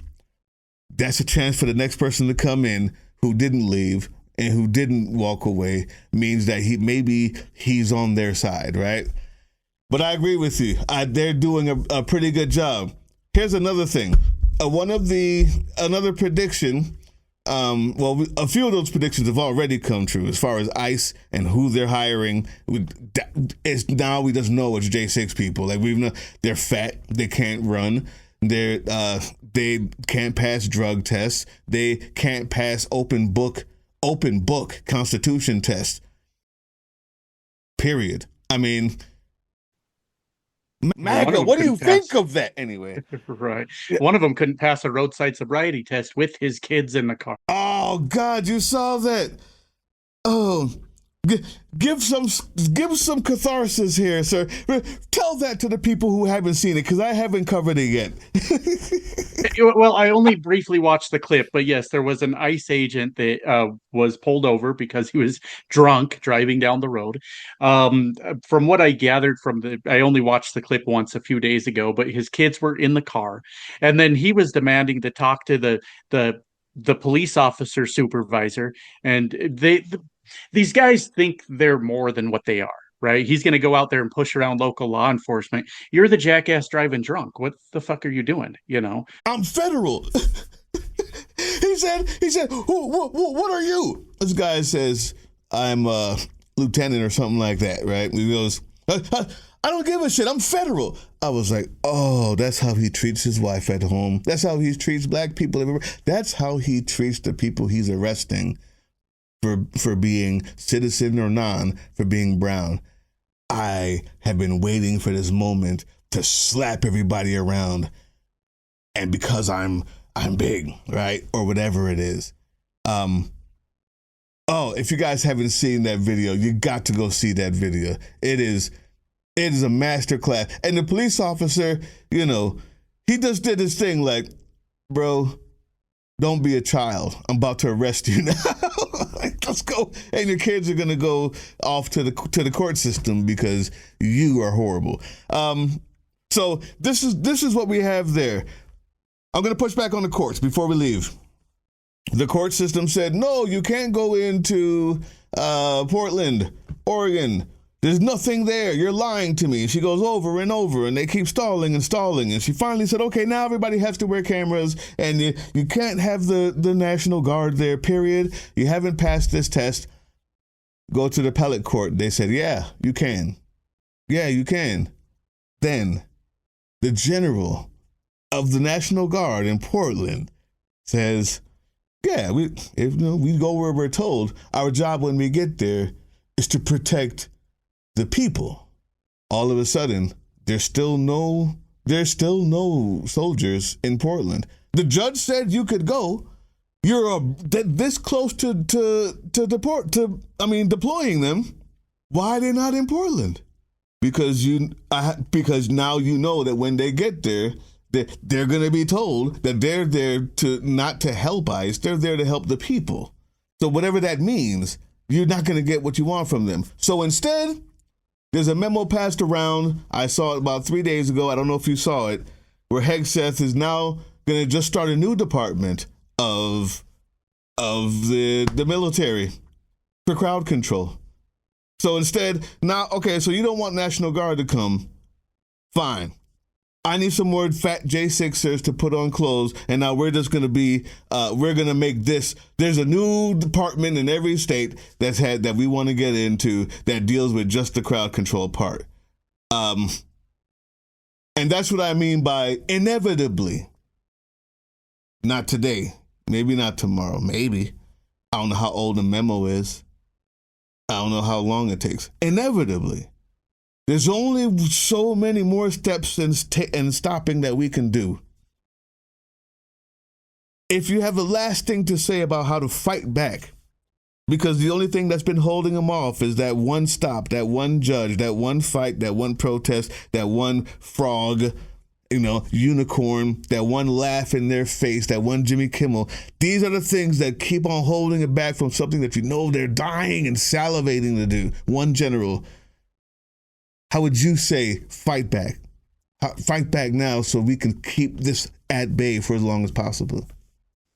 that's a chance for the next person to come in who didn't leave and who didn't walk away, means that he's on their side, right? But I agree with you. They're doing a pretty good job. Here's another thing. Another prediction. A few of those predictions have already come true as far as ICE and who they're hiring. Now we just know it's J6 people. Like they're fat, they can't run, they can't pass drug tests, they can't pass open book Constitution tests. Period. I mean, MAGA, what do you think of that anyway? Right. One of them couldn't pass a roadside sobriety test with his kids in the car. Oh, God, you saw that. Oh, give some catharsis here, sir. Tell that to the people who haven't seen it, because I haven't covered it yet. Well, I only briefly watched the clip, but yes, there was an ICE agent that was pulled over because he was drunk driving down the road. From what I gathered I only watched the clip once a few days ago, but his kids were in the car, and then he was demanding to talk to the police officer supervisor, and these guys think they're more than what they are. Right? He's going to go out there and push around local law enforcement. You're the jackass driving drunk. What the fuck are you doing? I'm federal. He said, what are you? This guy says, I'm a lieutenant or something like that, right? He goes, I don't give a shit. I'm federal. I was like, oh, that's how he treats his wife at home. That's how he treats black people everywhere. That's how he treats the people he's arresting for being citizen or non, for being brown. I have been waiting for this moment to slap everybody around, and because I'm big, right? Or whatever it is. If you guys haven't seen that video, you got to go see that video. It is a masterclass. And the police officer, he just did his thing like, bro, don't be a child. I'm about to arrest you now. Let's go. And your kids are gonna go off to the court system because you are horrible. So this is what we have there. I'm gonna push back on the courts before we leave. The court system said, no, you can't go into Portland, Oregon. There's nothing there. You're lying to me. She goes over and over, and they keep stalling and stalling. And she finally said, okay, now everybody has to wear cameras, and you can't have the National Guard there, period. You haven't passed this test. Go to the appellate court. They said, yeah, you can. Yeah, you can. Then the general of the National Guard in Portland says, yeah, we go where we're told. Our job when we get there is to protect the people. All of a sudden, there's still no soldiers in Portland. The judge said you could go. You're this close to deploying them. Why are they not in Portland? Because now you know that when they get there, they're going to be told that they're there not to help ICE. They're there to help the people. So whatever that means, you're not going to get what you want from them. So instead, there's a memo passed around. I saw it about 3 days ago. I don't know if you saw it, where Hegseth is now going to just start a new department of the military for crowd control. So instead, now, okay, so you don't want National Guard to come. Fine. I need some more fat J6ers to put on clothes, and now we're just going to we're going to make this. There's a new department in every state that we want to get into that deals with just the crowd control part. And that's what I mean by inevitably. Not today, maybe not tomorrow, maybe. I don't know how old the memo is. I don't know how long it takes. Inevitably. There's only so many more steps and stopping that we can do. If you have a last thing to say about how to fight back, because the only thing that's been holding them off is that one stop, that one judge, that one fight, that one protest, that one frog, unicorn, that one laugh in their face, that one Jimmy Kimmel. These are the things that keep on holding it back from something that they're dying and salivating to do. One general. How would you say fight back? Fight back now so we can keep this at bay for as long as possible.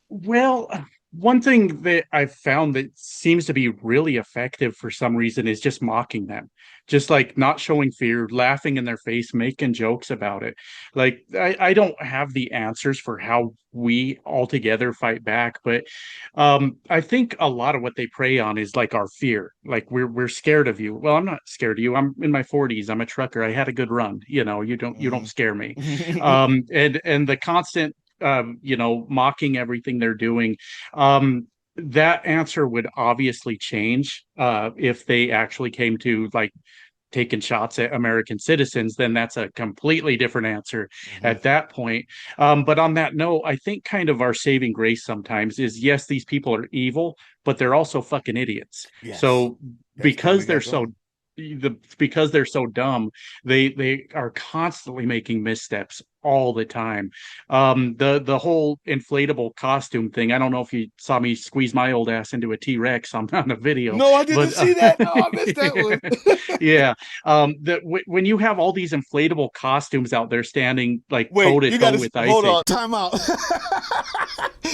Well, one thing that I've found that seems to be really effective for some reason is just mocking them, just like not showing fear, laughing in their face, making jokes about it. Like, I don't have the answers for how we altogether fight back, but I think a lot of what they prey on is like our fear. Like we're scared of you. Well, I'm not scared of you. I'm in my 40s. I'm a trucker. I had a good run. You don't scare me. And the constant mocking everything they're doing. That answer would obviously change if they actually came to like taking shots at American citizens. Then that's a completely different answer at that point. But on that note, I think kind of our saving grace sometimes is, yes, these people are evil, but they're also fucking idiots. Yes. So That's because they're so because they're so dumb, they are constantly making missteps all the time. The whole inflatable costume thing. I don't know if you saw me squeeze my old ass into a T-Rex on a video. No, I didn't but see that. No, I missed that one. yeah. When you have all these inflatable costumes out there standing like toe Wait, to toe with ICE. hold on, time out.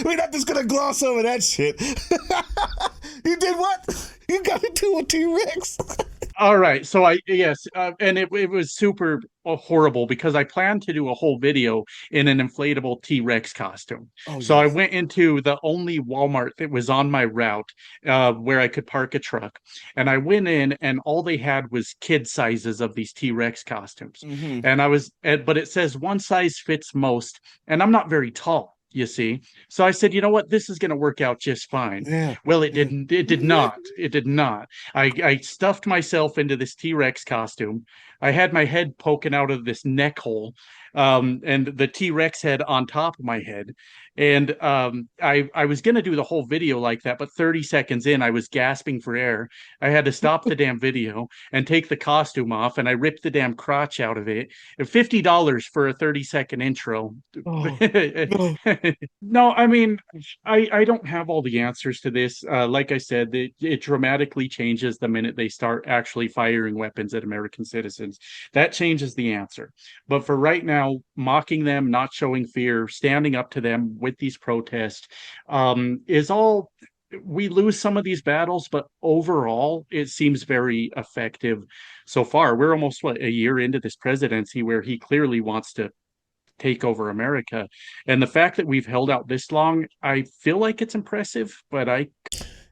We're not just gonna gloss over that shit. You did what? You got into a T-Rex. All right. So and it was super horrible because I planned to do a whole video in an inflatable T-Rex costume. Oh, So I yes. went into the only Walmart that was on my route where I could park a truck. And I went in and all they had was kid sizes of these T-Rex costumes. Mm-hmm. But it says one size fits most. And I'm not very tall, you see. So I said, you know what? This is going to work out just fine. Yeah. Well, it didn't. It did not. It did not. I stuffed myself into this T-Rex costume. I had my head poking out of this neck hole, and the T-Rex head on top of my head. And I was going to do the whole video like that, but 30 seconds in, I was gasping for air. I had to stop the damn video and take the costume off, and I ripped the damn crotch out of it. And $50 for a 30-second intro. Oh, no. No, I mean, I don't have all the answers to this. Like I said, it dramatically changes the minute they start actually firing weapons at American citizens. That changes the answer. But for right now, mocking them, not showing fear, standing up to them with these protests, is all we lose some of these battles, but overall, it seems very effective so far. We're almost a year into this presidency where he clearly wants to take over America. And the fact that we've held out this long, I feel like it's impressive, but it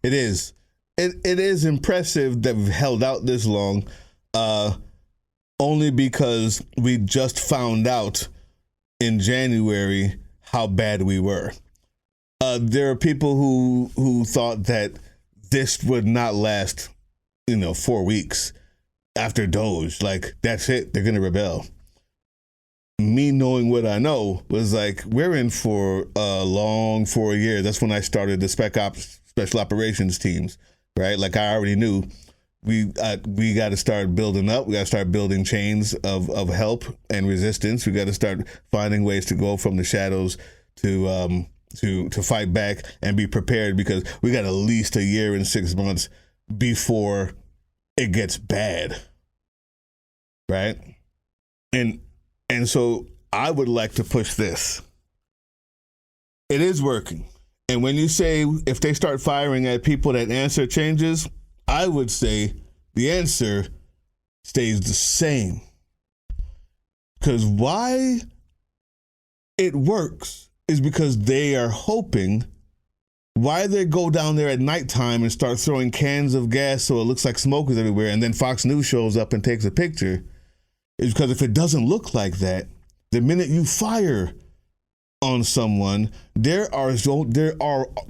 is. It is impressive that we've held out this long, only because we just found out in January how bad we were. There are people who thought that this would not last, 4 weeks after Doge. Like, that's it. They're going to rebel. Me knowing what I know was like, we're in for a long 4 years. That's when I started the special operations teams, right? Like, I already knew we got to start building up. We got to start building chains of help and resistance. We got to start finding ways to go from the shadows to fight back and be prepared, because we got at least a year and 6 months before it gets bad, right? And so I would like to push this. It is working. And when you say if they start firing at people, that answer changes, I would say the answer stays the same. Because why it works is because they are hoping. Why they go down there at nighttime and start throwing cans of gas so it looks like smoke is everywhere, and then Fox News shows up and takes a picture, is because if it doesn't look like that, the minute you fire on someone, there are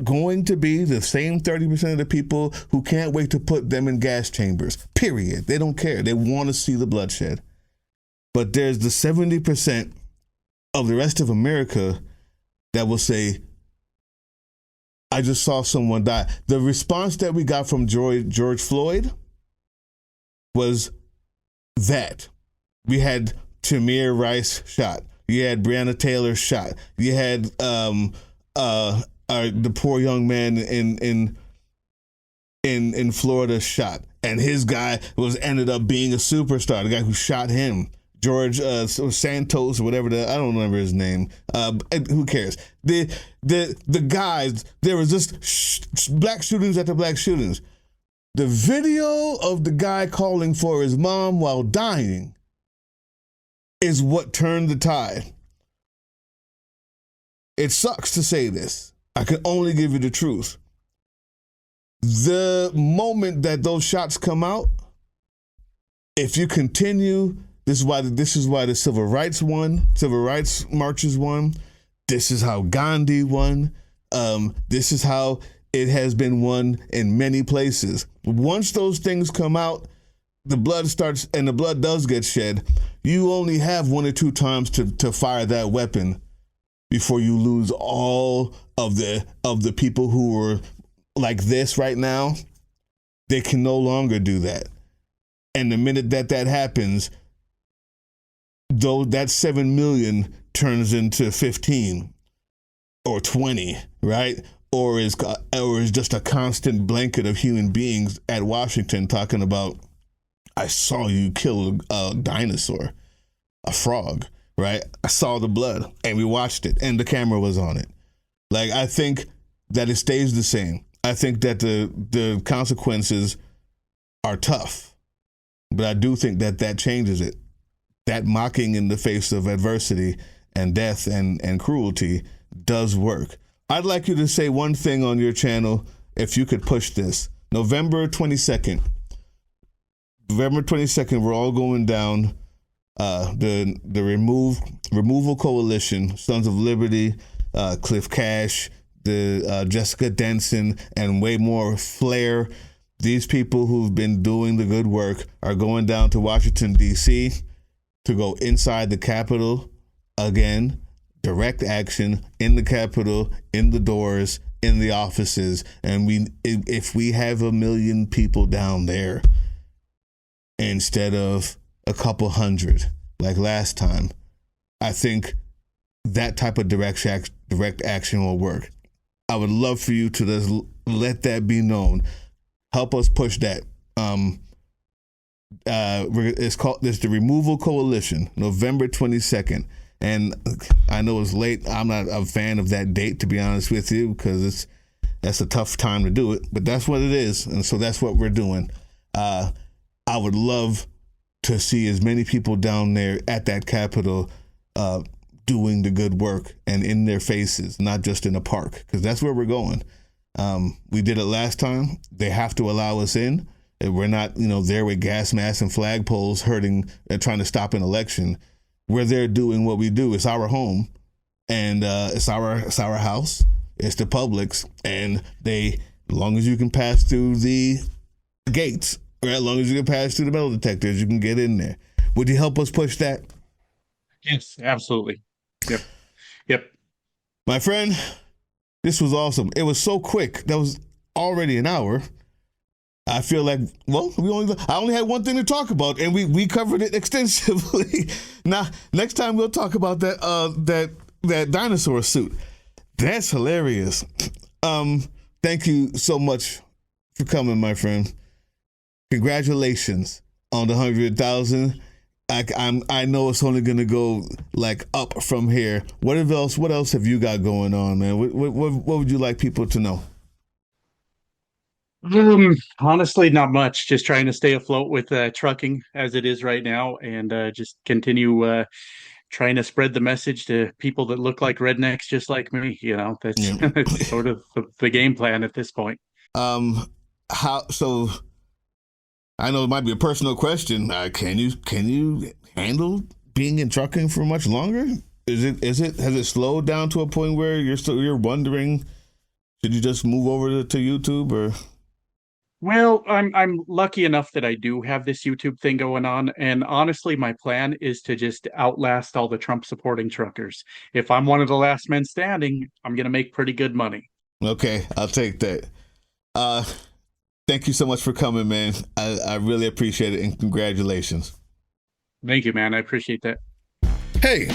going to be the same 30% of the people who can't wait to put them in gas chambers, period. They don't care. They want to see the bloodshed. But there's the 70% of the rest of America that will say, I just saw someone die. The response that we got from George Floyd was that. We had Tamir Rice shot. You had Breonna Taylor shot. You had the poor young man in Florida shot, and his guy ended up being a superstar. The guy who shot him, George Santos or whatever. I don't remember his name. Who cares? The guys. There was just black shootings after black shootings. The video of the guy calling for his mom while dying is what turned the tide. It sucks to say this. I can only give you the truth. The moment that those shots come out, if you continue, this is why the civil rights marches won. This is how Gandhi won. This is how it has been won in many places. Once those things come out, the blood starts, and the blood does get shed. You only have 1 or 2 times to fire that weapon before you lose all of the people who are like this right now. They can no longer do that. And the minute that happens, though, that 7 million turns into 15 or 20, right? Or is just a constant blanket of human beings at Washington talking about, I saw you kill a dinosaur, a frog, right? I saw the blood, and we watched it, and the camera was on it. Like, I think that it stays the same. I think that the consequences are tough, but I do think that changes it. That mocking in the face of adversity and death and cruelty does work. I'd like you to say one thing on your channel, if you could push this. November 22nd, we're all going down the removal coalition, Sons of Liberty, Cliff Cash, the Jessica Denson, and way more Flair. These people who've been doing the good work are going down to Washington, D.C. to go inside the Capitol again. Direct action in the Capitol, in the doors, in the offices. And if we have 1 million people down there instead of a couple hundred like last time, I think that type of direct action will work. I would love for you to just let that be known. Help us push that. It's the Removal Coalition, November 22nd. And I know it's late. I'm not a fan of that date, to be honest with you, because That's a tough time to do it, but that's what it is. And so that's what we're doing. I would love to see as many people down there at that Capitol doing the good work and in their faces, not just in a park, because that's where we're going. We did it last time. They have to allow us in. We're not, there with gas masks and flagpoles hurting and trying to stop an election. We're there doing what we do. It's our home, and it's our house. It's the public's, and as long as you can pass through the gates, or as long as you can pass through the metal detectors, you can get in there. Would you help us push that? Yes, absolutely. Yep. My friend, this was awesome. It was so quick. That was already an hour. I feel like, I only had one thing to talk about, and we covered it extensively. Now, next time we'll talk about that dinosaur suit. That's hilarious. Thank you so much for coming, my friend. Congratulations on the 100,000. I know it's only gonna go like up from here. What else have you got going on, man? What would you like people to know? Honestly, not much. Just trying to stay afloat with trucking as it is right now, and just continue trying to spread the message to people that look like rednecks just like me. That's that's sort of the game plan at this point. So I know it might be a personal question. Can you handle being in trucking for much longer? Has it slowed down to a point where you're wondering, should you just move over to YouTube or? Well, I'm lucky enough that I do have this YouTube thing going on, and honestly, my plan is to just outlast all the Trump supporting truckers. If I'm one of the last men standing, I'm gonna make pretty good money. Okay, I'll take that. Thank you so much for coming, man. I really appreciate it, and congratulations. Thank you, man. I appreciate that. Hey,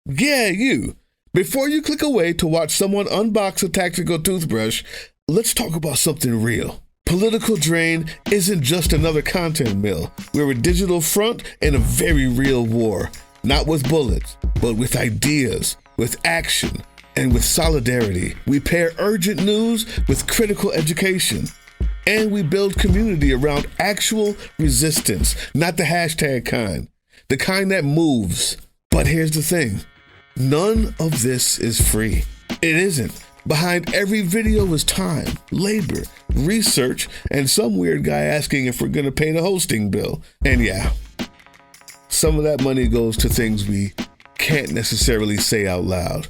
yeah, you. Before you click away to watch someone unbox a tactical toothbrush, let's talk about something real. Political Drain isn't just another content mill. We're a digital front in a very real war. Not with bullets, but with ideas, with action, and with solidarity. We pair urgent news with critical education. And we build community around actual resistance, not the hashtag kind. The kind that moves. But here's the thing. None of this is free. It isn't. Behind every video is time, labor, research, and some weird guy asking if we're going to pay the hosting bill. And yeah, some of that money goes to things we can't necessarily say out loud.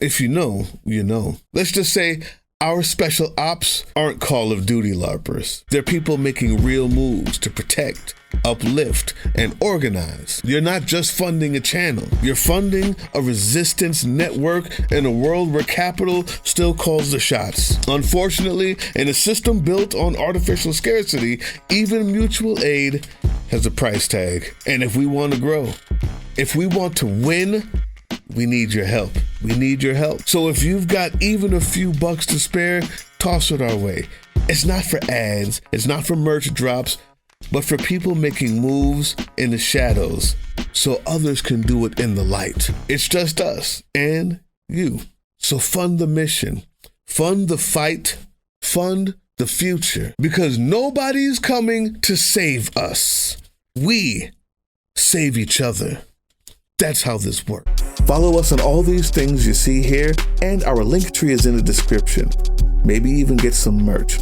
If you know, you know. Let's just say our special ops aren't Call of Duty LARPers. They're people making real moves to protect, uplift, and organize. You're not just funding a channel. You're funding a resistance network in a world where capital still calls the shots. Unfortunately, in a system built on artificial scarcity, even mutual aid has a price tag. And if we want to grow, if we want to win, we need your help. We need your help. So if you've got even a few bucks to spare, toss it our way. It's not for ads. It's not for merch drops, but for people making moves in the shadows so others can do it in the light. It's just us and you. So fund the mission, fund the fight, fund the future, because nobody's coming to save us. We save each other. That's how this works. Follow us on all these things you see here, and our link tree is in the description. Maybe even get some merch.